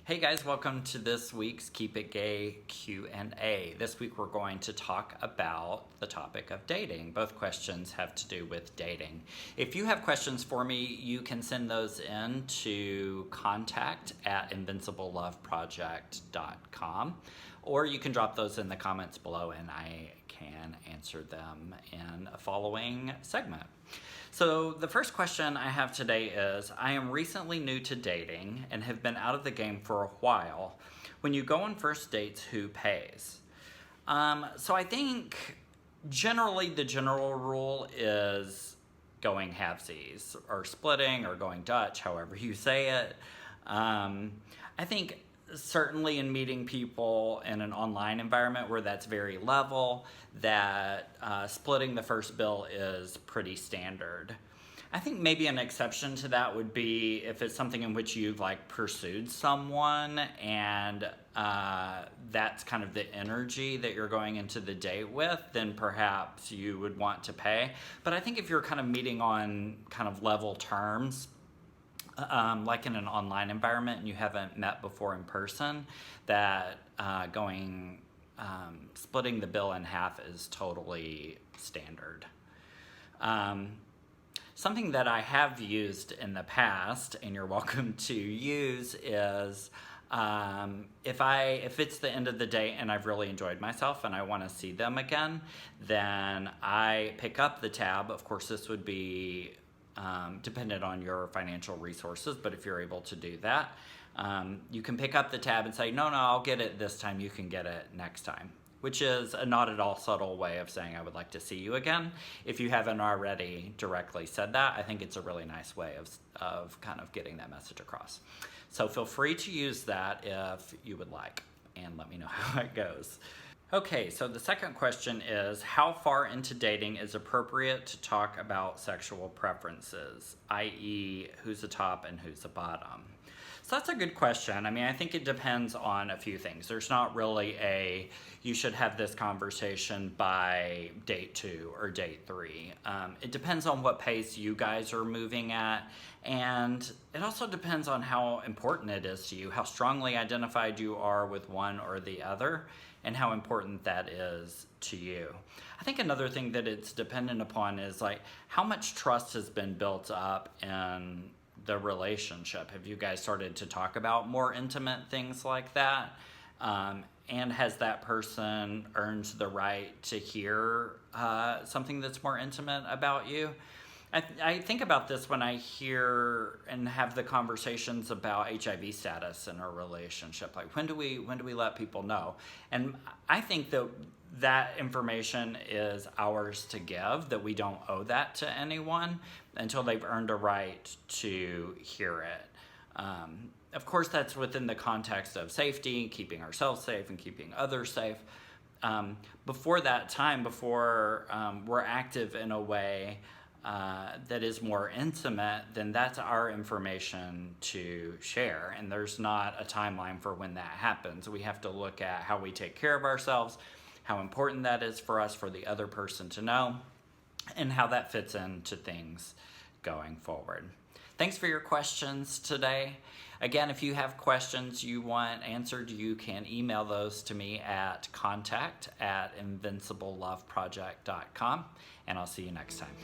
Hey guys, welcome to this week's Keep It Gay Q&A. This week we're going to talk about the topic of dating. Both questions have to do with dating. If you have questions for me, you can send those in to contact@invincibleloveproject.com, or you can drop those in the comments below and I can answer them in a following segment. So the first question I have today is, I am recently new to dating and have been out of the game for a while. When you go on first dates, who pays? So I think generally the general rule is going halvesies or splitting or going Dutch, however you say it. I think certainly in meeting people in an online environment where that's very level, that splitting the first bill is pretty standard. I think maybe an exception to that would be if it's something in which you've pursued someone and that's kind of the energy that you're going into the date with, then perhaps you would want to pay. But I think if you're kind of meeting on kind of level terms, like in an online environment and you haven't met before in person, that splitting the bill in half is totally standard. Something that I have used in the past, and you're welcome to use, is if it's the end of the day and I've really enjoyed myself and I want to see them again, then I pick up the tab. Of course, this would be dependent on your financial resources, but if you're able to do that, you can pick up the tab and say, no, I'll get it this time, you can get it next time, which is a not at all subtle way of saying I would like to see you again. If you haven't already directly said that, I think it's a really nice way of kind of getting that message across. So feel free to use that if you would like, and let me know how it goes. Okay, so the second question is, how far into dating is appropriate to talk about sexual preferences, i.e. who's a top and who's a bottom? So that's a good question. I mean, I think it depends on a few things. There's not really you should have this conversation by date 2 or date 3. It depends on what pace you guys are moving at, and it also depends on how important it is to you, how strongly identified you are with one or the other, and how important that is to you. I think another thing that it's dependent upon is how much trust has been built up in the relationship. Have you guys started to talk about more intimate things like that? And has that person earned the right to hear something that's more intimate about you? I think about this when I hear and have the conversations about HIV status in a relationship. When do we let people know? And I think that information is ours to give, that we don't owe that to anyone until they've earned a right to hear it. Of course, that's within the context of safety, keeping ourselves safe and keeping others safe. Before that time, before we're active in a way that is more intimate, then that's our information to share. And there's not a timeline for when that happens. We have to look at how we take care of ourselves, how important that is for us, for the other person to know, and how that fits into things going forward. Thanks for your questions today. Again, if you have questions you want answered, you can email those to me at contact@invincibleloveproject.com, and I'll see you next time.